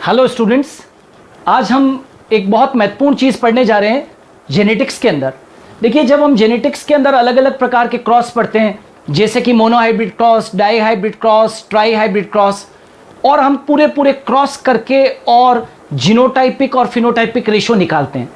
Hello students, आज हम एक बहुत महत्वपूर्ण चीज़ पढ़ने जा रहे हैं जेनेटिक्स के अंदर। देखिए, जब हम जेनेटिक्स के अंदर अलग अलग प्रकार के क्रॉस पढ़ते हैं, जैसे कि monohybrid cross, dihybrid cross, trihybrid cross, और हम पूरे क्रॉस करके और जीनोटाइपिक और फिनोटाइपिक रेशो निकालते हैं।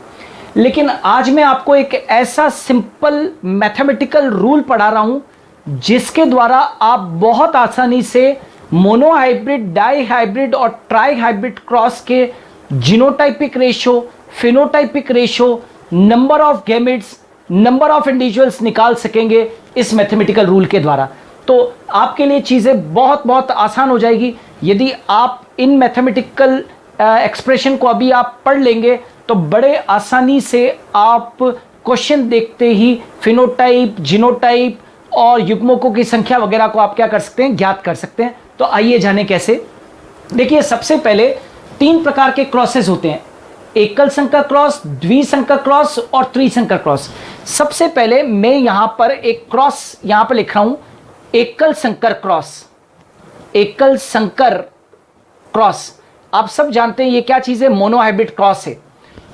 लेकिन आज मैं आपको एक ऐसा सिंपल मैथमेटिकल रूल पढ़ा रहा हूं जिसके द्वारा आप बहुत आसानी से मोनोहाइब्रिड, डाई हाइब्रिड और ट्राई हाइब्रिड क्रॉस के genotypic ratio, phenotypic ratio, number of gametes, number of individuals निकाल सकेंगे इस मैथमेटिकल रूल के द्वारा। तो आपके लिए चीज़ें बहुत आसान हो जाएगी यदि आप इन मैथमेटिकल एक्सप्रेशन को अभी आप पढ़ लेंगे तो बड़े आसानी से आप क्वेश्चन देखते ही फिनोटाइप, जीनोटाइप और युग्मकों की संख्या वगैरह को आप क्या कर सकते हैं, ज्ञात कर सकते हैं। तो आइए जाने कैसे। देखिए, सबसे पहले 3 प्रकार के क्रॉसेस होते हैं, एकल संकर क्रॉस, द्विसंकर क्रॉस और त्रिसंकर क्रॉस। सबसे पहले मैं यहां पर एक क्रॉस यहां पर लिख रहा हूं, एकल संकर क्रॉस। एकल संकर क्रॉस आप सब जानते हैं ये क्या चीज है, मोनोहाइब्रिड क्रॉस है।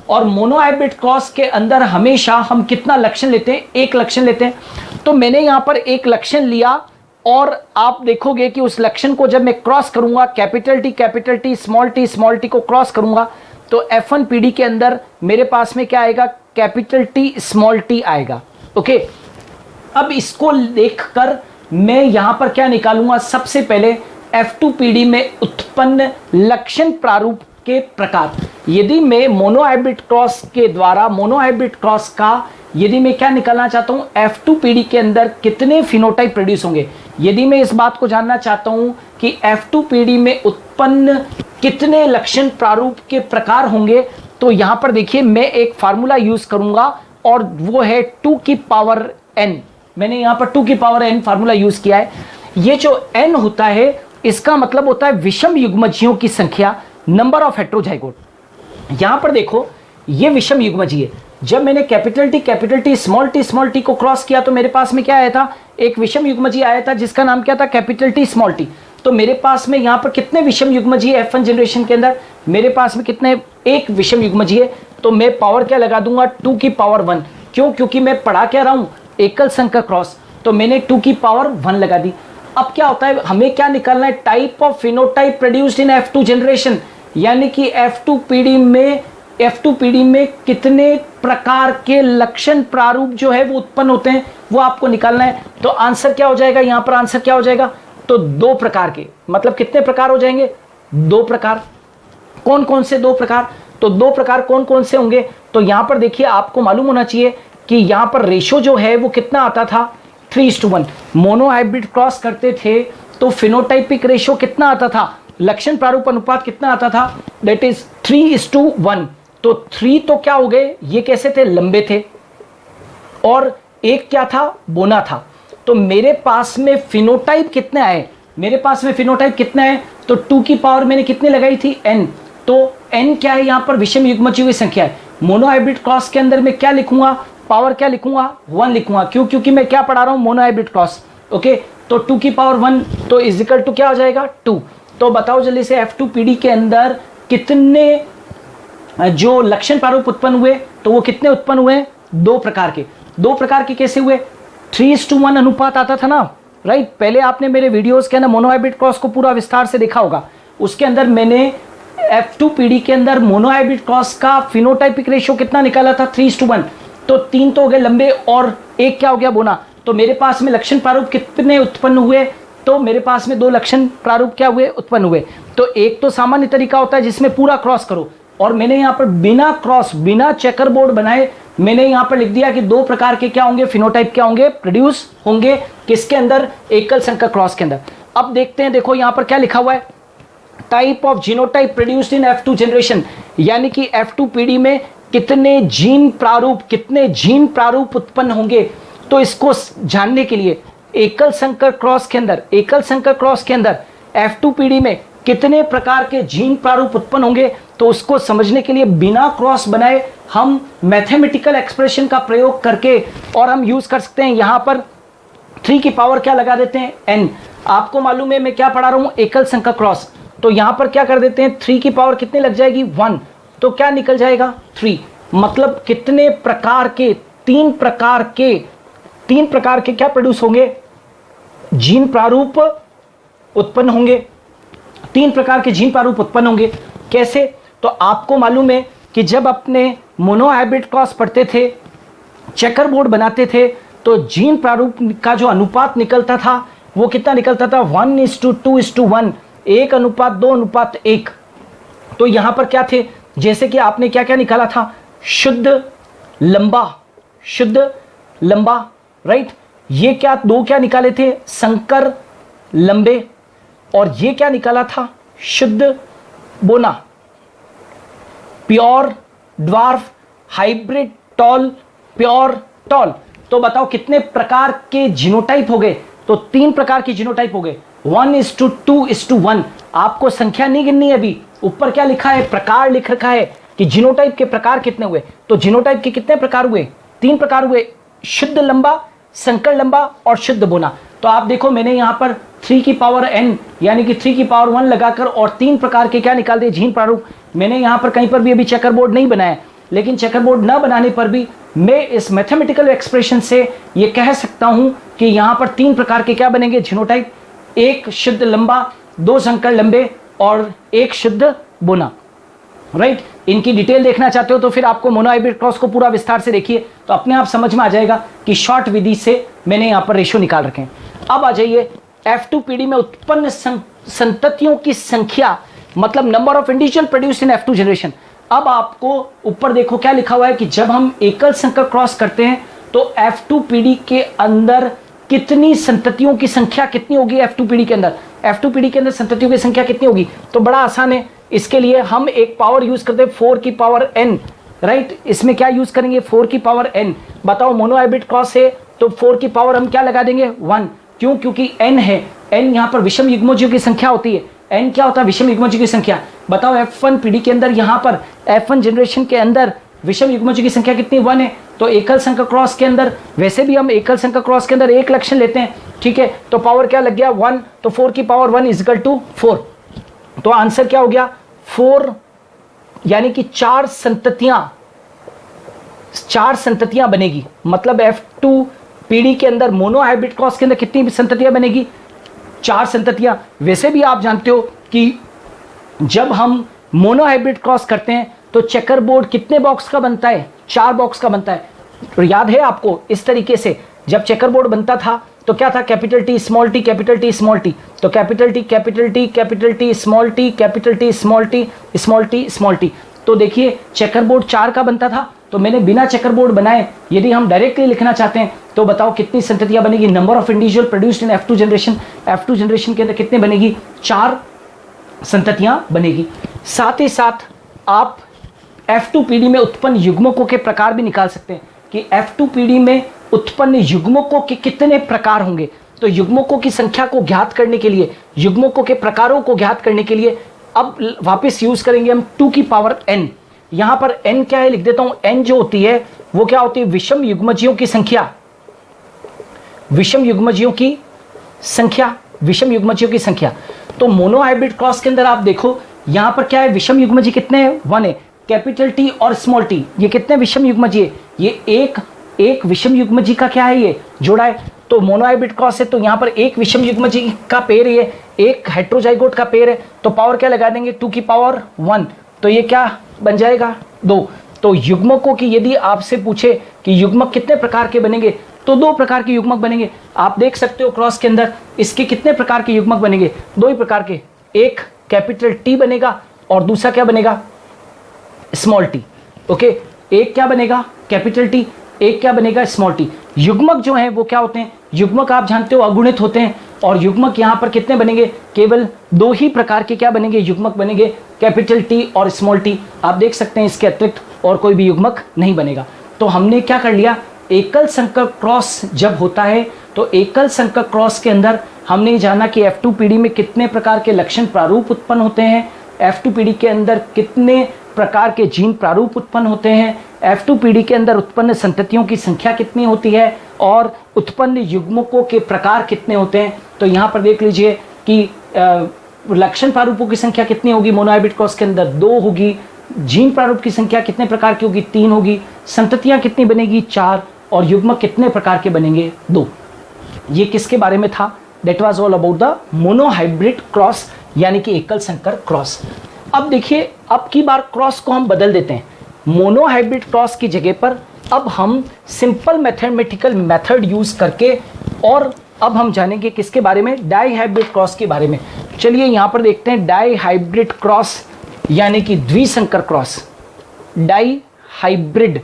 और मोनोहाइब्रिड क्रॉस के अंदर हमेशा हम कितना लक्षण लेते हैं, एक लक्षण लेते हैं। तो मैंने यहां पर एक लक्षण लिया और आप देखोगे कि उस लक्षण को जब मैं क्रॉस करूंगा, कैपिटल टी, स्मॉल टी को क्रॉस करूंगा तो F1 PD के अंदर मेरे पास में क्या आएगा, कैपिटल टी स्मॉल टी आएगा। ओके, अब इसको देखकर मैं यहां पर क्या निकालूंगा, सबसे पहले F2 PD में उत्पन्न लक्षण प्रारूप के प्रकार। यदि मैं मोनोहाइब्रिड क्रॉस के द्वारा मोनोहाइब्रिड क्रॉस का यदि मैं क्या निकालना चाहता हूं, F2 PD के अंदर कितने फिनोटाइप प्रोड्यूस होंगे, यदि मैं इस बात को जानना चाहता हूं कि F2 PD में उत्पन्न कितने लक्षण प्रारूप के प्रकार होंगे, तो यहां पर देखिए मैं एक फार्मूला यूज करूंगा और वो है 2 की पावर n। मैंने यहां पर 2 की पावर n फार्मूला यूज किया है। ये जो n होता है इसका मतलब होता है विषम युग्मजीयों की संख्या, नंबर ऑफ हेट्रोजाइगोट। यहां पर देखो ये विषम युग्मजीय है। जब मैंने कैपिटल टी स्मॉल टी को क्रॉस किया तो मेरे पास में क्या आया था, एक विषम युग्मजीय आया था जिसका नाम क्या था, कैपिटल टी स्मॉल टी। तो मेरे पास में यहां पर कितने विषम युग्मजीय F1 जनरेशन के अंदर, मेरे पास में कितने, एक विषम युग्मजीय। तो मैं पावर क्या लगा दूंगा, 2 की पावर 1। क्यों, क्योंकि मैं पढ़ा क्या रहा हूं, एकल संकर क्रॉस, तो मैंने 2 की पावर 1 लगा दी। अब क्या होता है, हमें क्या निकालना है, type of phenotype produced in F2 generation, यानी कि F2 PD में कितने प्रकार के लक्षण प्रारूप जो है वो उत्पन्न होते हैं, वो आपको निकालना है। तो आंसर क्या हो जाएगा, यहां पर आंसर क्या हो जाएगा, तो 2 प्रकार के, मतलब कितने प्रकार हो जाएंगे, 2 प्रकार। कौन कौन से 2 प्रकार, तो 2 प्रकार कौन कौन से होंगे, तो यहां पर देखिए आपको मालूम होना चाहिए कि यहां पर रेशो जो है वो कितना आता था, 3:1। मोनोहाइब्रिड क्रॉस करते थे तो फिनोटाइपिक रेशो कितना आता था, लक्षण प्रारूप अनुपात कितना आता था, दैट इज 3:1। तो 3 तो क्या हो गए, ये कैसे थे, लंबे थे, और एक क्या था, बोना था। तो मेरे पास में फिनोटाइप कितने आए, मेरे पास में फिनोटाइप कितने आए, तो 2 की पावर मैंने कितने लगाई थी, n। तो n क्या है, यहां पर विषम युग्मजीयों की संख्या है। मोनोहाइब्रिड क्रॉस के अंदर मैं क्या लिखूंगा, पावर क्या लिखूंगा, 1 लिखूंगा। क्यों, क्योंकि मैं क्या पढ़ा रहा हूं, मोनोहाइब्रिड क्रॉस। ओके, तो 2 की पावर 1 तो इज इक्वल टू क्या हो जाएगा, 2। तो बताओ जल्दी से F2 PD के अंदर कितने जो लक्षण प्रारूप उत्पन्न हुए, तो वो कितने उत्पन्न हुए, 2 प्रकार के। 2 प्रकार के कैसे हुए, 3:1 अनुपात आता था ना, राइट। पहले आपने मेरे वीडियोस के अंदर मोनोहाइब्रिड क्रॉस को पूरा विस्तार से देखा होगा, उसके अंदर मैंने F2 PD के अंदर मोनोहाइब्रिड क्रॉस का फिनोटाइपिक रेशियो कितना निकाला था, 3:1। तो 3 तो हो गए लंबे और एक क्या हो गया, बोना। तो मेरे पास में लक्षण प्रारूप कितने उत्पन्न हुए, तो मेरे पास में 2 लक्षण प्रारूप क्या हुए, उत्पन्न हुए। तो एक तो सामान्य तरीका होता है जिसमें पूरा क्रॉस करो, और मैंने यहाँ पर बिना क्रॉस, बिना चेकर बोर्ड बनाए मैंने यहाँ पर लिख दिया कि 2 प्रकार के क्या होंगे, फिनोटाइप क्या होंगे, प्रोड्यूस होंगे, किसके अंदर, एकल संकर क्रॉस के अंदर। अब देखते हैं, देखो यहाँ पर क्या लिखा हुआ है, type of genotype produced in F2 generation, यानी कि F2 PD में कितने जीन प्रारूप उत्पन्न होंगे। तो इसको जानने के लिए एकल संकर क्रॉस के अंदर F2 PD में कितने प्रकार के जीन प्रारूप उत्पन्न होंगे, तो उसको समझने के लिए बिना क्रॉस बनाए हम मैथमेटिकल एक्सप्रेशन का प्रयोग करके और हम यूज कर सकते हैं। यहां पर 3 की पावर क्या लगा देते हैं, n। आपको मालूम है मैं क्या पढ़ा रहा हूं, एकल संकर क्रॉस। तो यहां पर क्या कर देते हैं, 3 की पावर कितनी लग जाएगी 1, तो क्या निकल जाएगा 3। मतलब कितने प्रकार के, 3 प्रकार के क्या प्रोड्यूस होंगे, जीन प्रारूप उत्पन्न होंगे। 3 प्रकार के जीन प्रारूप उत्पन्न होंगे। कैसे, तो आपको मालूम है कि जब अपने मोनोहाइब्रिड क्रॉस पढ़ते थे, चेकर बोर्ड बनाते थे, तो जीन प्रारूप का जो अनुपात निकलता था वो कितना निकलता था, 1:2:1, 1:2:1। तो यहां पर क्या थे, जैसे कि आपने क्या क्या निकाला था, शुद्ध लंबा, राइट। ये क्या, 2 क्या निकाले थे, संकर लंबे, और ये क्या निकाला था, शुद्ध बोना, pure dwarf, hybrid tall, pure tall. तो बताओ कितने प्रकार के जीनोटाइप हो गए, तो 3 प्रकार के जीनोटाइप हो गए, 1:2:1। आपको संख्या नहीं गिननी है अभी, ऊपर क्या लिखा है, प्रकार लिख रखा है कि जीनोटाइप के प्रकार कितने हुए। तो जीनोटाइप के कितने प्रकार हुए, 3 प्रकार हुए, शुद्ध लंबा, संकर लंबा और शुद्ध बोना। तो आप देखो मैंने यहां पर 3 की पावर n यानी कि 3 की पावर 1 लगाकर और 3 प्रकार के क्या निकाल दिए, जीन प्रारूप। मैंने यहां पर कहीं पर भी अभी चेकर बोर्ड नहीं बनाया, लेकिन चेकर बोर्ड न बनाने पर भी मैं इस मैथमेटिकल एक्सप्रेशन से ये कह सकता हूं कि यहां पर 3 प्रकार के क्या बनेंगे जीनोटाइप, 1 शुद्ध लंबा, 2 संकर लंबे और 1 शुद्ध बोना, राइट। इनकी डिटेल देखना चाहते हो तो फिर आपको मोनोहाइब्रिड क्रॉस को पूरा विस्तार से देखिए, तो अपने आप समझ में आ जाएगा कि शॉर्ट विधि से मैंने यहां पर रेशियो निकाल रखे हैं। अब आ जाइए, F2 पीढ़ी में उत्पन्न संततियों की संख्या, मतलब number of individual produced in F2 generation. अब आपको ऊपर देखो क्या लिखा हुआ है कि जब हम एकल संकर क्रॉस करते हैं तो F2 पीढ़ी के अंदर कितनी संततियों की संख्या कितनी होगी, F2 पीढ़ी के अंदर, F2 पीढ़ी के अंदर संततियों की संख्या कितनी होगी। तो बड़ा आसान है, इसके लिए हम एक पावर यूज करते हैं 4 की पावर n, राइट। इसमें क्या यूज करेंगे, 4 की पावर n। बताओ मोनोहाइब्रिड क्रॉस है तो 4 की पावर हम क्या लगा देंगे 1, क्यों, क्योंकि n है, n यहाँ पर विषम युग्मों की संख्या होती है। n क्या होता है, विषम युग्मों की संख्या। बताओ F1 पीढ़ी के अंदर, यहाँ पर F1 जनरेशन के अंदर विषम युग्मों की संख्या कितनी, 1 है। तो एकल संकर क्रॉस के अंदर, वैसे भी हम एकल संकर क्रॉस के अंदर एक लक्षण लेते हैं, ठीक है। तो पावर क्या लग गया 1, तो 4 की पावर 1 इक्वल टू 4। तो आंसर क्या हो गया 4, यानी कि 4 संततियां बनेगी। मतलब F2 पीढ़ी के अंदर मोनोहाइब्रिड क्रॉस के अंदर कितनी संततियां बनेगी, 4 संततियां। वैसे भी आप जानते हो कि जब हम मोनोहाइब्रिड क्रॉस करते हैं तो चेकर बोर्ड कितने बॉक्स का बनता है, 4 बॉक्स का बनता है। तो याद है आपको, इस तरीके से जब चेकर बोर्ड बनता था तो क्या था, capital T small t, capital T small t. तो capital T capital T capital T small t, capital T small t small t small t. तो देखिए चेकर बोर्ड 4 का बनता था, तो मैंने बिना चेकर बोर्ड बनाए यदि हम डायरेक्टली लिखना चाहते हैं तो बताओ कितनी संततियां बनेगी, number of individual produced in F2 generation. F2 generation के अंदर कितने बनेगी, 4 संततियां बनेगी। साथ ही साथ आप F2 पीढ़ी में उत्पन्न युग्मकों के प्रकार भी निकाल सकते हैं कि F2 पीढ़ी में उत्पन्न युग्मकों के कितने प्रकार होंगे। तो युग्मकों की संख्या को ज्ञात करने के लिए, युग्मकों के प्रकारों को ज्ञात करने के लिए अब वापस यूज करेंगे हम 2 की पावर n। यहां पर n क्या है लिख देता हूं, n जो होती है वो क्या होती है, विषम युग्मजियों की संख्या, विषम युग्मजियों की संख्या, विषम युग्मजियों की संख्या। तो मोनोहाइब्रिड क्रॉस के अंदर आप देखो यहां पर क्या है, विषम युग्मजी कितने हैं, 1 है। कैपिटल टी और स्मॉल टी ये कितने विषम युग्मजी है, ये एक विषम युग्मजी का क्या है, ये जोड़ा है। तो मोनोहाइब्रिड क्रॉस है तो यहाँ पर एक विषम युग्मजी का पेयर है, एक हेट्रोजाइगोट का पेयर है। तो पावर क्या लगा देंगे, 2 की पावर 1, तो ये क्या बन जाएगा 2। तो युग्मकों की यदि आपसे पूछे कि युग्मक कितने प्रकार के बनेंगे, तो 2 प्रकार के युग्मक बनेंगे। आप देख सकते हो क्रॉस के अंदर इसके कितने प्रकार के युग्मक बनेंगे, 2 ही प्रकार के, एक कैपिटल टी बनेगा और दूसरा क्या बनेगा, स्मॉल टी। ओके, एक क्या बनेगा कैपिटल टी, एक क्या बनेगा स्मॉल टी। युग्मक जो है वो क्या होते हैं, युग्मक आप जानते हो अगुणित होते हैं, और युग्मक यहाँ पर कितने बनेंगे, केवल 2 ही प्रकार के क्या बनेंगे, युग्मक बनेंगे, कैपिटल टी और स्मॉल टी। आप देख सकते हैं इसके अतिरिक्त और कोई भी युग्मक नहीं बनेगा। तो हमने क्या कर लिया, एकल संकर क्रॉस जब होता है तो एकल संकर क्रॉस के अंदर हमने जाना कि F2 पीढ़ी में कितने प्रकार के लक्षण प्रारूप उत्पन्न होते हैं, F2 पीढ़ी के अंदर कितने प्रकार के जीन प्रारूप उत्पन्न होते हैं, F2 पीढ़ी के अंदर उत्पन्न संततियों की संख्या कितनी होती है और उत्पन्न युग्मकों के प्रकार कितने होते हैं। तो यहाँ पर देख लीजिए कि लक्षण प्रारूपों की संख्या कितनी होगी मोनोहाइब्रिड क्रॉस के अंदर? 2 होगी। जीन प्रारूप की संख्या कितने प्रकार की होगी? 3 होगी। संततियां कितनी बनेगी? 4। और युग्मक कितने प्रकार के बनेंगे? 2। ये किसके बारे में था? That was all about the monohybrid cross, यानी कि एकल संकर क्रॉस। अब देखिए, अब की बार क्रॉस को हम बदल देते हैं। मोनोहाइब्रिड क्रॉस की जगह पर अब हम सिंपल मैथमेटिकल मेथड यूज करके, और अब हम जानेंगे किसके बारे में? डाईहाइब्रिड क्रॉस के बारे में। चलिए यहां पर देखते हैं डाईहाइब्रिड क्रॉस, यानी कि द्विसंकर क्रॉस। डाईहाइब्रिड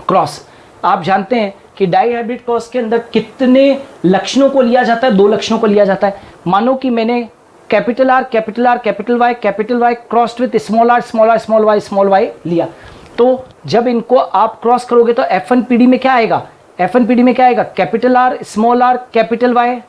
क्रॉस, आप जानते हैं कि डाईहाइब्रिड क्रॉस के अंदर कितने लक्षणों को लिया जाता है? 2 लक्षणों को लिया जाता है। मानो कि मैंने capital R capital R capital Y crossed with small are small Y लिया, तो जब इनको आप क्रॉस करोगे तो F1PD में क्या आएगा? F1PD में क्या आएगा? Capital R capital Y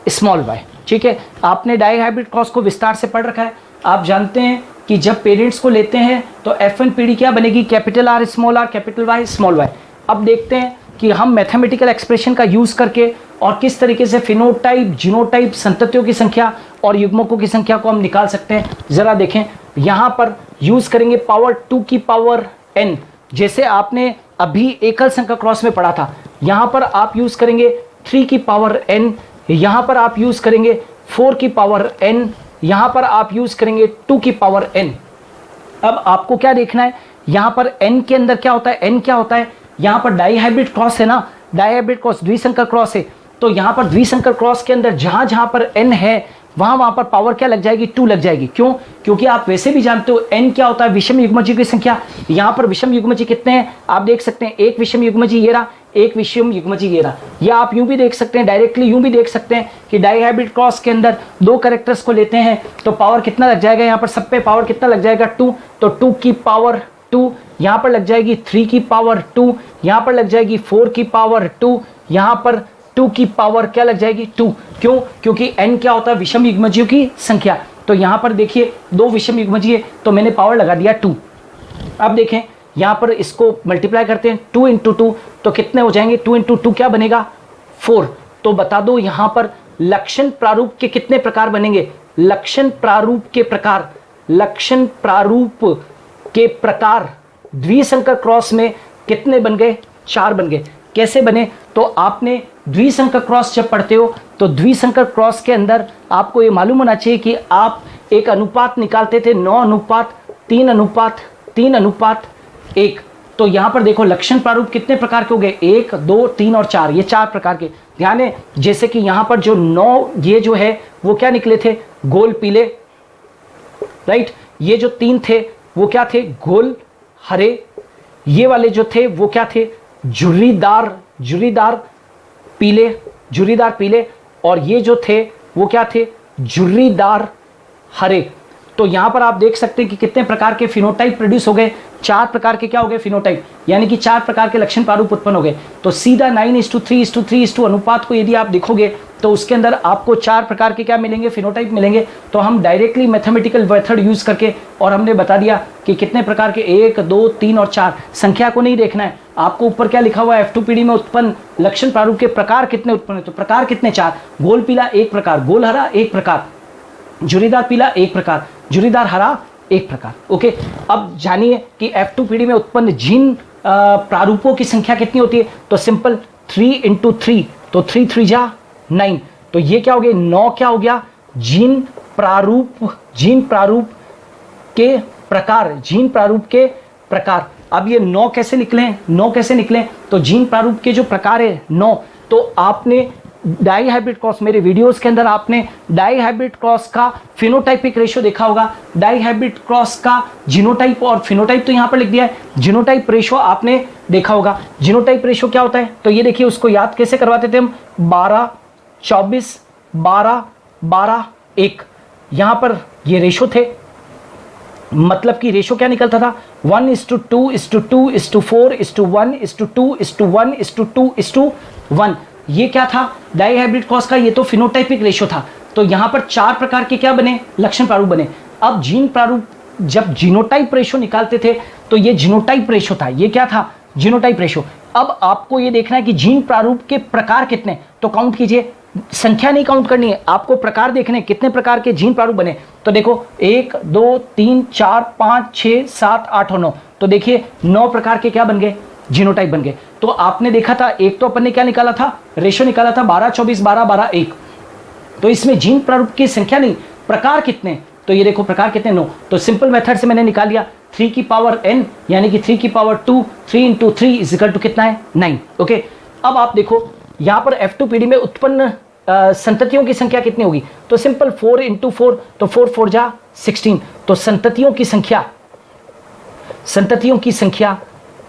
small Y. ठीक है, आपने डाईहाइब्रिड क्रॉस को विस्तार से पढ़ रखा है। आप जानते हैं कि जब पेरेंट्स को लेते हैं तो F1PD क्या बनेगी? Capital R capital Y small Y. अब देखते हैं कि हम मैथमेटिकल एक्सप्रेशन का यूज करके और किस तरीके से फिनोटाइप, जीनोटाइप, संततियों की संख्या और युग्मकों की संख्या को हम निकाल सकते हैं। जरा देखें, यहां पर यूज करेंगे पावर 2 की पावर n, जैसे आपने अभी एकल संकर क्रॉस में पढ़ा था। यहां पर आप यूज करेंगे 3 की पावर n, यहां पर आप यूज करेंगे 4 की पावर n, यहां पर आप यूज करेंगे 2 की पावर n। अब आपको क्या देखना है, यहां पर n के अंदर क्या होता है? n क्या होता है? यहां पर डाईहाइब्रिड क्रॉस है ना, डाईहाइब्रिड क्रॉस द्विसंकर क्रॉस है, तो यहां पर द्विसंकर क्रॉस के अंदर जहां जहां पर n है वहां पर पावर क्या लग जाएगी? 2 लग जाएगी। क्यों? क्योंकि आप वैसे भी जानते हो n क्या होता है? विषम युग्मजीय की संख्या। यहां पर विषम युग्मजीय कितने हैं? आप देख सकते हैं, एक विषम युग्मजीय ये रहा, एक विषम युग्मजीय ये रहा। या आप यूं भी देख सकते हैं, डायरेक्टली यूं भी देख सकते हैं कि डाईहाइब्रिड क्रॉस के अंदर 2 कैरेक्टर्स को लेते हैं तो पावर कितना लग जाएगा? यहाँ पर सब पे पावर कितना लग जाएगा? 2। तो 2 की पावर 2, यहाँ पर लग जाएगी 3 की पावर 2, यहाँ पर लग जाएगी 4 की पावर 2, यहाँ पर 2 की पावर क्या लग जाएगी? 2। क्यों? क्योंकि n क्या होता है? विषम युग्मजीयों की संख्या। तो यहाँ पर देखिए 2 विषम युग्मजीय, तो मैंने पावर लगा दिया 2। अब देखें यहाँ पर इसको मल्टीप्लाई करते हैं, 2 × 2 तो कितने हो जाएंगे? 2 × 2 क्या बनेगा? 4। तो बता दो यहाँ पर लक्षण प्रारूप के कितने प्रकार बनेंगे? लक्षण प्रारूप के प्रकार, लक्षण प्रारूप के प्रकार द्विसंकर क्रॉस में कितने बन गए? 4 बन गए। कैसे बने? तो आपने द्विसंकर क्रॉस जब पढ़ते हो तो द्विसंकर क्रॉस के अंदर आपको ये मालूम होना चाहिए कि आप एक अनुपात निकालते थे 9:3:3:1। तो यहां पर देखो लक्षण प्रारूप कितने प्रकार के हो गए? 1, 2, 3 और 4, ये 4 प्रकार के। ध्यान है, जैसे कि यहां पर जो 9 ये जो है वो क्या निकले थे? गोल पीले, राइट। ये जो 3 थे वो क्या थे? गोल हरे। ये वाले जो थे वो क्या थे? झुर्रीदार पीले। और ये जो थे वो क्या थे? झुर्रीदार हरे। तो यहां पर आप देख सकते हैं कि कितने प्रकार के फिनोटाइप प्रोड्यूस हो गए? 4 प्रकार के क्या हो गए? फिनोटाइप, यानी कि 4 प्रकार के लक्षण प्रारूप उत्पन्न हो गए। तो सीधा 9:3:3 अनुपात को यदि आप देखोगे तो उसके अंदर आपको 4 प्रकार के क्या मिलेंगे? फिनोटाइप मिलेंगे। तो हम डायरेक्टली मैथमेटिकल मेथड यूज करके और हमने बता दिया कि कितने प्रकार के 1, 2, 3 और 4। संख्या को नहीं देखना है आपको, ऊपर क्या लिखा हुआ है? F2PD में उत्पन्न लक्षण प्रारूप के प्रकार कितने उत्पन्न है? तो प्रकार कितने? 4। गोल पीला 1 प्रकार, गोल हरा 1 प्रकार, झुर्रीदार पीला 1 प्रकार, झुर्रीदार हरा 1 प्रकार। ओके, अब जानिए कि F2PD में उत्पन्न जीन प्रारूपों की संख्या कितनी होती है? तो सिंपल 3 × 3, तो 3 3 जा 9। तो ये क्या हो गया? 9 क्या हो गया? जीन प्रारूप के प्रकार, जीन प्रारूप के प्रकार। अब ये 9 कैसे निकले? तो जीन प्रारूप के जो प्रकार है 9, तो आपने डाईहाइब्रिड क्रॉस, मेरे वीडियोस के अंदर आपने डाईहाइब्रिड क्रॉस का फिनोटाइपिक रेशियो देखा होगा, डाईहाइब्रिड क्रॉस का जीनोटाइप और फिनोटाइप तो यहाँ पर लिख दिया है। जीनोटाइप रेशियो आपने देखा होगा। जीनोटाइप रेशियो क्या होता है? तो ये देखिए, उसको याद कैसे करवाते थे हम? 12, 24, 12, 12, 1। यहाँ पर ये रेशियो थे, मतलब कि रेशियो क्या निकलता था? 1:2:2:4:1:2:1:2:1 ये क्या था? डाईहाइब्रिड क्रॉस का ये तो फिनोटाइपिक रेशियो था। तो यहाँ पर 4 प्रकार के क्या बने? लक्षण प्रारूप बने। अब जीन प्रारूप, जब जीनोटाइप रेशियो निकालते थे तो ये जीनोटाइप रेशियो था। ये क्या था? Genotype ratio. अब आपको ये देखना है कि जीन प्रारूप के प्रकार कितने, तो काउंट कीजिए। संख्या नहीं काउंट करनी है, आपको प्रकार देखने कितने प्रकार के जीन प्रारूप बने। तो देखो 1 2 3 4 5 6 7 8 और 9, तो देखिए 9 प्रकार के क्या बन गए, जीनोटाइप बन गए। तो आपने देखा था एक तो अपन ने क्या निकाला था, रेशो निकाला था 12 24 12 12 1, तो इसमें जीन प्रारूप की संख्या नहीं, प्रकार कितने, तो ये देखो प्रकार कितने 9, तो सिंपल मेथड से मैंने निकाल लिया 3 की पावर n यानी कि 3 की power 2, 3 into 3 is equal to कितना है 9। ओके, अब आप देखो यहाँ पर F2PD में उत्पन्न संततियों की संख्या कितनी होगी, तो सिंपल 4 इंटू 4, तो 4 4 जा 16, तो संततियों की संख्या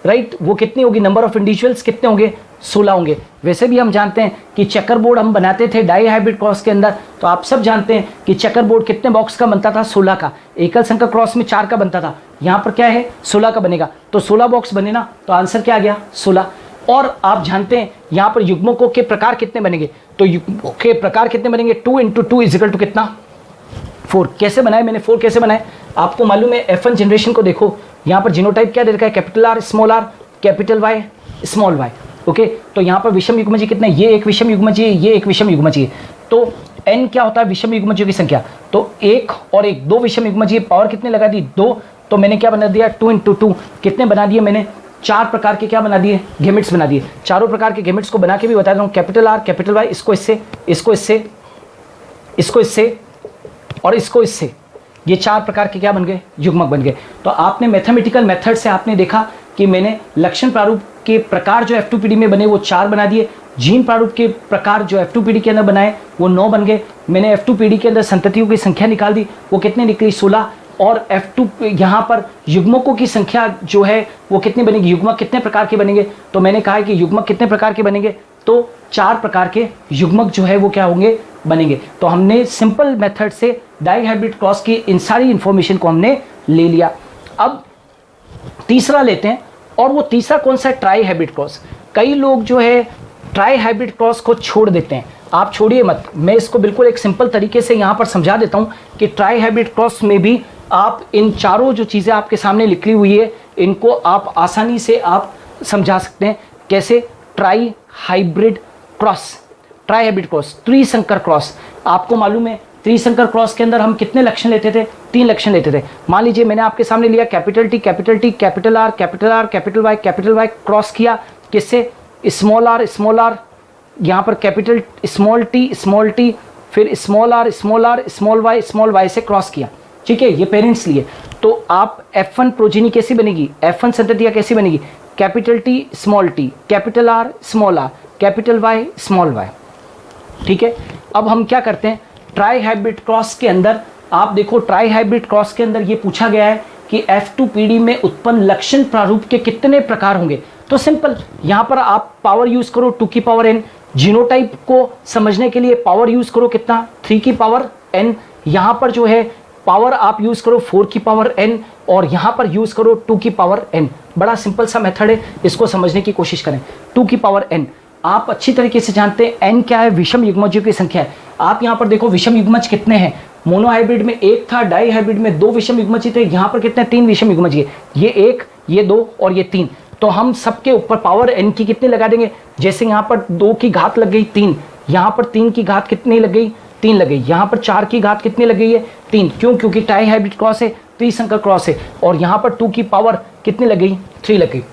राइट वो कितनी होगी, नंबर ऑफ इंडिविजुअल्स कितने होंगे, 16 होंगे। वैसे भी हम जानते हैं कि चेकर बोर्ड हम बनाते थे डाई हाइब्रिड क्रॉस के अंदर, तो आप सब जानते हैं कि चेकर बोर्ड कितने बॉक्स का बनता था, 16 का। एकल संकर क्रॉस में 4 का बनता था, यहाँ पर क्या है 16 का बनेगा, तो 16 बॉक्स बने ना, तो आंसर क्या आ गया 16। और आप जानते हैं यहाँ पर युग्मकों के प्रकार कितने बनेंगे, तो युग्मकों के प्रकार कितने बनेंगे, 2 इंटू 2 इज इक्वल टू कितना 4। कैसे बनाए मैंने 4 कैसे बनाए, आपको मालूम है F1 जनरेशन को देखो, यहाँ पर जीनोटाइप क्या दे रखा है, capital R small r capital Y small y। Okay, तो यहाँ पर विषम युग्मजीय कितने, ये एक विषम युग्मजीय, ये एक विषम युग्मजीय, तो n क्या होता है विषम युग्मजीयों की संख्या, तो 1 और 1 2 विषम युग्मजीय, पावर कितने लगा दी 2, तो मैंने क्या बना दिया 2 इंटू 2 कितने बना दिए मैंने 4 प्रकार के क्या बना दिए, गेमिट्स बना दिए। चारों प्रकार के गेमिट्स को बना के भी बता रहा हूँ, कैपिटल R कैपिटल Y, इसको इससे, इसको इससे, इसको इससे और इसको इससे, ये 4 प्रकार के क्या बन गए, युग्मक बन गए। तो आपने मैथमेटिकल मेथड से आपने देखा कि मैंने लक्षण प्रारूप के प्रकार जो F2PD में बने वो 4 बना दिए, जीन प्रारूप के प्रकार जो F2PD के अंदर बनाए वो 9 बन गए। मैंने F2PD के अंदर संततियों की संख्या निकाल दी, वो कितने निकली 16, और F2 यहाँ पर युग्मकों की संख्या जो है वो कितनी बनेगी, युग्मक कितने प्रकार के बनेंगे, तो मैंने कहा है कि युग्मक कितने प्रकार के बनेंगे, तो 4 प्रकार के युग्मक जो है वो क्या होंगे, बनेंगे। तो हमने सिंपल मेथड से डाई हाइब्रिड क्रॉस की इन सारी इंफॉर्मेशन को हमने ले लिया। अब तीसरा लेते हैं, और वो तीसरा कौन सा है, ट्राई हाइब्रिड क्रॉस। कई लोग जो है ट्राई हाइब्रिड क्रॉस को छोड़ देते हैं, आप छोड़िए मत, मैं इसको बिल्कुल एक सिंपल तरीके से यहाँ पर समझा देता हूँ कि ट्राई हाइब्रिड क्रॉस में भी आप इन चारों जो चीज़ें आपके सामने लिखी हुई है इनको आप आसानी से आप समझा सकते हैं। कैसे, trihybrid cross, trihybrid cross, त्रिसंकर क्रॉस, आपको मालूम है त्रिसंकर क्रॉस के अंदर हम कितने लक्षण लेते थे, 3 लक्षण लेते थे। मान लीजिए मैंने आपके सामने लिया capital T capital R capital R capital Y cross किया किससे, स्मॉल r, यहाँ पर कैपिटल स्मॉल t, फिर स्मॉल r स्मॉल y से क्रॉस किया, ठीक है, ये पेरेंट्स लिए। तो आप F1 प्रोजेनी कैसी बनेगी, F1 संततियाँ कैसी बनेगी, capital T small t, capital R small r, capital Y small y, ठीक है। अब हम क्या करते हैं, ट्राई हाइब्रिड क्रॉस के अंदर आप देखो, ट्राई हाइब्रिड क्रॉस के अंदर ये पूछा गया है कि F2PD में उत्पन्न लक्षण प्रारूप के कितने प्रकार होंगे। तो सिंपल यहाँ पर आप पावर यूज करो 2 की पावर n, जीनोटाइप को समझने के लिए पावर यूज करो कितना 3 की पावर n, यहाँ पर जो है पावर आप यूज करो 4 की पावर n, और यहाँ पर यूज करो 2 की पावर n। बड़ा सिंपल सा मेथड है, इसको समझने की कोशिश करें। 2 की पावर n आप अच्छी तरीके से जानते हैं, n क्या है, विषम युग्मजों की संख्या है। आप यहाँ पर देखो विषम युग्मज कितने हैं, मोनो हाइब्रिड में 1 था, डाई हाइब्रिड में 2 विषम युग्मज थे, यहाँ पर कितने 3 विषम युग्मज, ये 1, ये 2 और ये 3। तो हम सबके ऊपर पावर n की कितनी लगा देंगे, जैसे यहाँ पर 2 की घात लग गई 3, यहाँ पर 3 की घात कितनी लग गई 3 लग गई, यहाँ पर 4 की घात कितनी लग गई है 3, क्यों, क्योंकि ट्राई हाइब्रिड क्रॉस है, त्रिसंकर क्रॉस है, और यहाँ पर 2 की पावर कितनी लग गई 3 लग गई।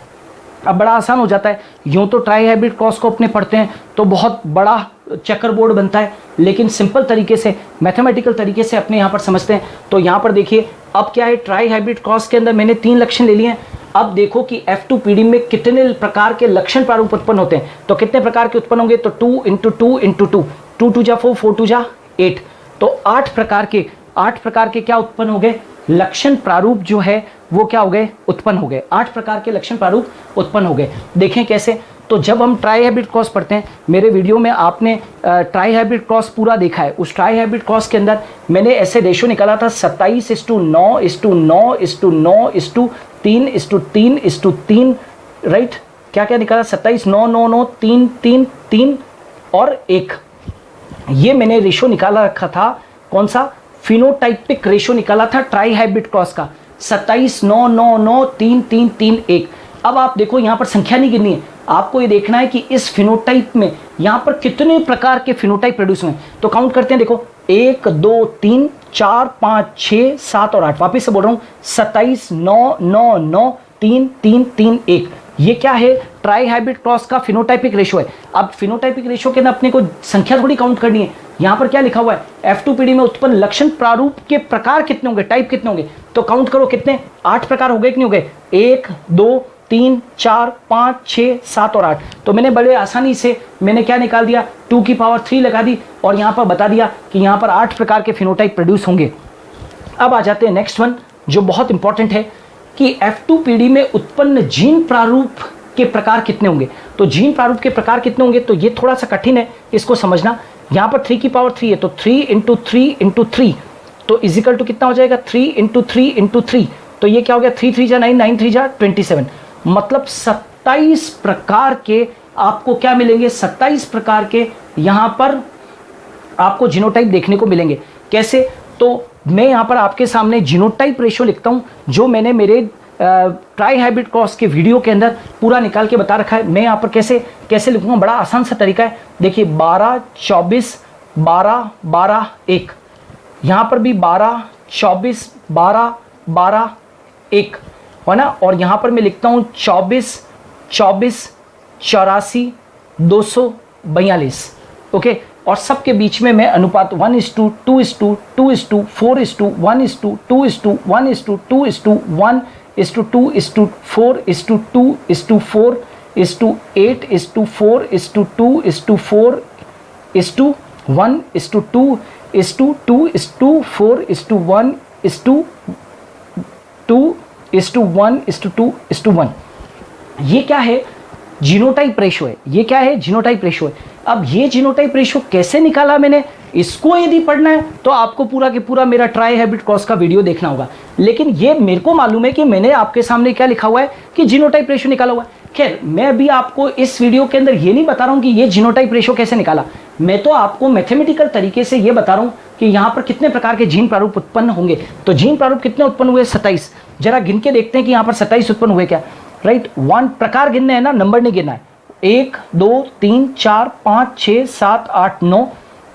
अब बड़ा आसान हो जाता है, यूँ तो ट्राई हाइब्रिड क्रॉस को अपने पढ़ते हैं तो बहुत बड़ा चेकर बोर्ड बनता है, लेकिन सिंपल तरीके से मैथमेटिकल तरीके से अपने यहाँ पर समझते हैं। तो यहाँ पर देखिए अब क्या है, ट्राई हाइब्रिड क्रॉस के अंदर मैंने 3 लक्षण ले लिए हैं। अब देखो कि F2PD में कितने प्रकार के लक्षण प्रारूप उत्पन्न होते हैं, तो कितने प्रकार के उत्पन्न होंगे, तो 2 इंटू 2 इंटू 2, 2 2 जा 4, 4 2 जा 8, तो 8 प्रकार के क्या उत्पन्न हो गए, लक्षण प्रारूप जो है वो क्या हो गए, उत्पन्न हो गए। 8 प्रकार के लक्षण प्रारूप उत्पन्न हो गए। देखें कैसे, तो जब हम ट्राई हाइब्रिड क्रॉस पढ़ते हैं, मेरे वीडियो में आपने ट्राई हाइब्रिड क्रॉस पूरा देखा है, उस ट्राई हाइब्रिड क्रॉस के अंदर मैंने ऐसे रेशो निकाला था 27:9:9:9:3:3:3 राइट, क्या क्या निकाला, 27:9:9:9:3:3:3 और 1, ये मैंने रेशो निकाला रखा था, कौन सा, फिनोटाइपिक रेशो निकाला था ट्राई हाइब्रिड क्रॉस का 27:9:9:9:3:3:3:1। अब आप देखो यहाँ पर संख्या नहीं गिननी है, आपको ये देखना है कि इस फिनोटाइप में यहाँ पर कितने प्रकार के फिनोटाइप प्रोड्यूस हुए, तो काउंट करते हैं। देखो 1 2 3 4 5 6 7 और 8, वापिस से बोल रहा हूँ 27 9 9 9 3 3 3 1। ये क्या है, ट्राई हाइब्रिड क्रॉस का फिनोटाइपिक रेशो है। अब फिनोटाइपिक रेशो के अंदर अपने को संख्या थोड़ी काउंट करनी है, यहाँ पर क्या लिखा हुआ है, F2PD में उत्पन्न लक्षण प्रारूप के प्रकार कितने होंगे, टाइप कितने होंगे, तो काउंट करो कितने, 8 प्रकार हो गए कि नहीं हो गए, 1 2 3 4 5 6 7 और 8। तो मैंने बड़े आसानी से मैंने क्या निकाल दिया, 2 की पावर 3 लगा दी और यहाँ पर बता दिया कि यहाँ पर 8 प्रकार के फिनोटाइप प्रोड्यूस होंगे। अब आ जाते हैं नेक्स्ट वन जो बहुत इंपॉर्टेंट है कि F2PD में उत्पन्न जीन प्रारूप के प्रकार कितने होंगे। तो जीन प्रारूप के प्रकार कितने होंगे, तो ये थोड़ा सा कठिन है इसको समझना। यहाँ पर 3 की पावर 3 है, तो 3 × 3 × 3 तो इजिकल टू कितना हो जाएगा, 3 × 3 × 3, तो ये क्या हो गया, 3 3 जा 9 9 3 जा 27, मतलब 27 प्रकार के आपको क्या मिलेंगे, 27 प्रकार के यहाँ पर आपको जीनोटाइप देखने को मिलेंगे। कैसे, तो मैं यहाँ पर आपके सामने जीनोटाइप रेशो लिखता हूँ जो मैंने मेरे ट्राई हाइब्रिड क्रॉस के वीडियो के अंदर पूरा निकाल के बता रखा है। मैं यहाँ पर कैसे लिखूँगा, बड़ा आसान सा तरीका है। देखिए 12 24 12 12 1, यहाँ पर भी 12 24 12 12 1 है ना, और यहाँ पर मैं लिखता हूँ 24 24 84 242, ओके। और सबके बीच में मैं अनुपात 1:2 2:2 2:2 4:1 1:2 1:2 1:2 1:2 4:2 4:4 8:4 2:4 1:2 1:1 ये क्या है, जीनोटाइप रेशो है। ये क्या है, जीनोटाइप रेशो है। अब ये जीनोटाइप रेशो कैसे निकाला मैंने, इसको यदि पढ़ना है तो आपको पूरा के पूरा मेरा ट्राई हाइब्रिड क्रॉस का वीडियो देखना होगा। लेकिन ये मेरे को मालूम है कि मैंने आपके सामने क्या लिखा हुआ है कि जीनोटाइप रेशो निकाला हुआ है। खैर मैं अभी आपको इस वीडियो के अंदर ये नहीं बता रहा हूँ कि ये जीनोटाइप रेशो कैसे निकाला, मैं तो आपको मैथमेटिकल तरीके से ये बता रहा हूँ कि यहाँ पर कितने प्रकार के जीन प्रारूप उत्पन्न होंगे। तो जीन प्रारूप कितने उत्पन्न हुए, 27। जरा गिन के देखते हैं कि यहाँ पर 27 उत्पन्न हुए क्या, राइट। 1 प्रकार गिनने हैं ना, नंबर नहीं गिनना है। 1 2 3 4 5 6 7 8 9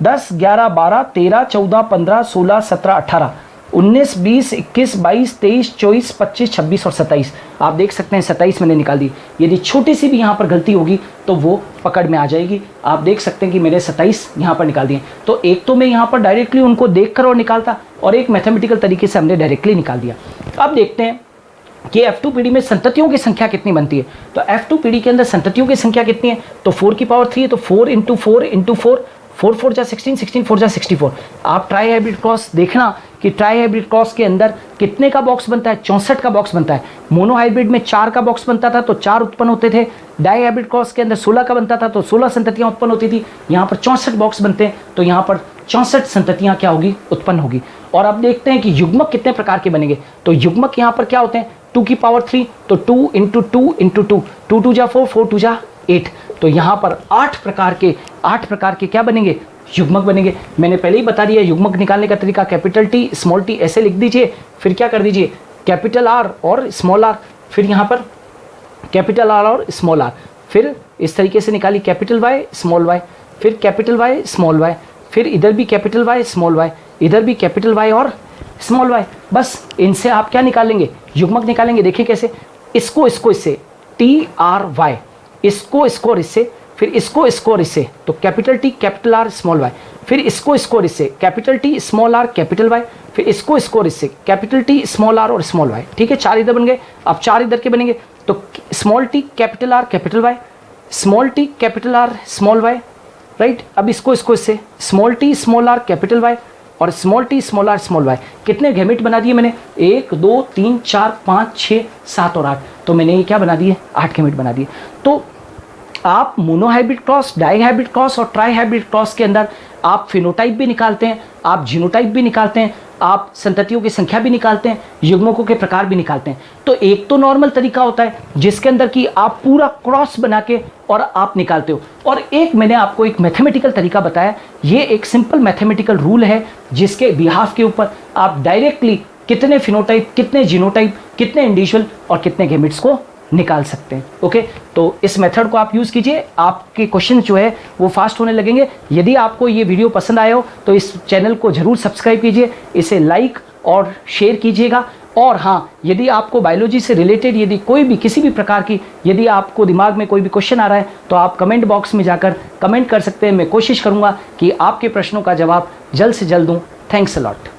10 11 12 13 14 15 16 17 18 19 20 21 22 23 24 25 26 और 27। आप देख सकते हैं 27 मैंने निकाल दी। यदि छोटी सी भी यहाँ पर गलती होगी तो वो पकड़ में आ जाएगी। आप देख सकते हैं कि मैंने 27 यहाँ पर निकाल दिए। तो एक तो मैं यहाँ पर डायरेक्टली उनको देख कर और निकालता, और एक मैथमेटिकल तरीके से हमने डायरेक्टली निकाल दिया। अब देखते हैं कि F2PD में संततियों की संख्या कितनी बनती है। तो F2PD के अंदर संततियों की संख्या कितनी है, तो 4 की पावर 3 है, तो 4 × 4 × 4 4 4 जा 16 16 4 जा 64। आप ट्राई हाइब्रिड क्रॉस देखना कि ट्राई हाइब्रिड क्रॉस के अंदर कितने का बॉक्स बनता है, 64 का बॉक्स बनता है। मोनो हाइब्रिड में 4 का बॉक्स बनता था तो 4 उत्पन्न होते थे। डाई हाइब्रिड क्रॉस के अंदर 16 का बनता था तो 16 संततियाँ उत्पन्न होती थी। यहाँ पर 64 बॉक्स बनते हैं तो यहाँ पर 64 संततियाँ क्या होगी, उत्पन्न होगी। और अब देखते हैं कि युग्मक कितने प्रकार के बनेंगे। तो युग्मक यहाँ पर क्या होते हैं, 2 की पावर 3 तो 2 × 2 × 2 2 2 जा 4 4 2 जा 8। तो यहाँ पर 8 प्रकार के क्या बनेंगे, युग्मक बनेंगे। मैंने पहले ही बता दिया युग्मक निकालने का तरीका, कैपिटल टी स्मॉल टी ऐसे लिख दीजिए, फिर क्या कर दीजिए कैपिटल आर और स्मॉल आर, फिर यहाँ पर कैपिटल आर और स्मॉल आर, फिर इस तरीके से निकाली कैपिटल वाई स्मॉल वाई, फिर कैपिटल वाई स्मॉल वाई, फिर इधर भी कैपिटल वाई स्मॉल वाई, इधर भी कैपिटल वाई और स्मॉल वाई। बस इनसे आप क्या निकालेंगे, युग्मक निकालेंगे। देखिए कैसे, इसको इससे टी आर वाई, इसको और इससे, फिर इसको और इससे, तो capital T capital R small Y, फिर इसको और इससे capital T small are capital Y, फिर इसको और इससे कैपिटल टी स्मॉल आर और स्मॉल वाई। ठीक है, 4 इधर बन गए। अब 4 इधर के बनेंगे तो small t capital R capital Y, small t capital R small y, right. अब इसको इससे small t small are capital Y और small t small are small y. कितने गैमेट बना दिए मैंने, 1 2 3 4 5 6 7 और 8। तो मैंने ये क्या बना दिए, 8 गैमेट बना दिए। तो आप monohybrid cross, dihybrid cross और ट्राई हाइब्रिड क्रॉस के अंदर आप फिनोटाइप भी निकालते हैं, आप जीनोटाइप भी निकालते हैं, आप संततियों की संख्या भी निकालते हैं, युग्मकों के प्रकार भी निकालते हैं। तो एक तो नॉर्मल तरीका होता है जिसके अंदर कि आप पूरा क्रॉस बना के और आप निकालते हो, और एक मैंने आपको एक मैथमेटिकल तरीका बताया। ये एक सिंपल मैथमेटिकल रूल है जिसके बिहाफ के ऊपर आप डायरेक्टली कितने फिनोटाइप, कितने जीनोटाइप, कितने इंडिविजुअल और कितने गैमेट्स को निकाल सकते हैं। ओके, तो इस मेथड को आप यूज़ कीजिए, आपके क्वेश्चन जो है वो फास्ट होने लगेंगे। यदि आपको ये वीडियो पसंद आया हो तो इस चैनल को ज़रूर सब्सक्राइब कीजिए, इसे लाइक और शेयर कीजिएगा। और हाँ, यदि आपको बायोलॉजी से रिलेटेड यदि कोई भी किसी भी प्रकार की यदि आपको दिमाग में कोई भी क्वेश्चन आ रहा है तो आप कमेंट बॉक्स में जाकर कमेंट कर सकते हैं। मैं कोशिश करूँगा कि आपके प्रश्नों का जवाब जल्द से जल्द दूँ। Thanks a lot.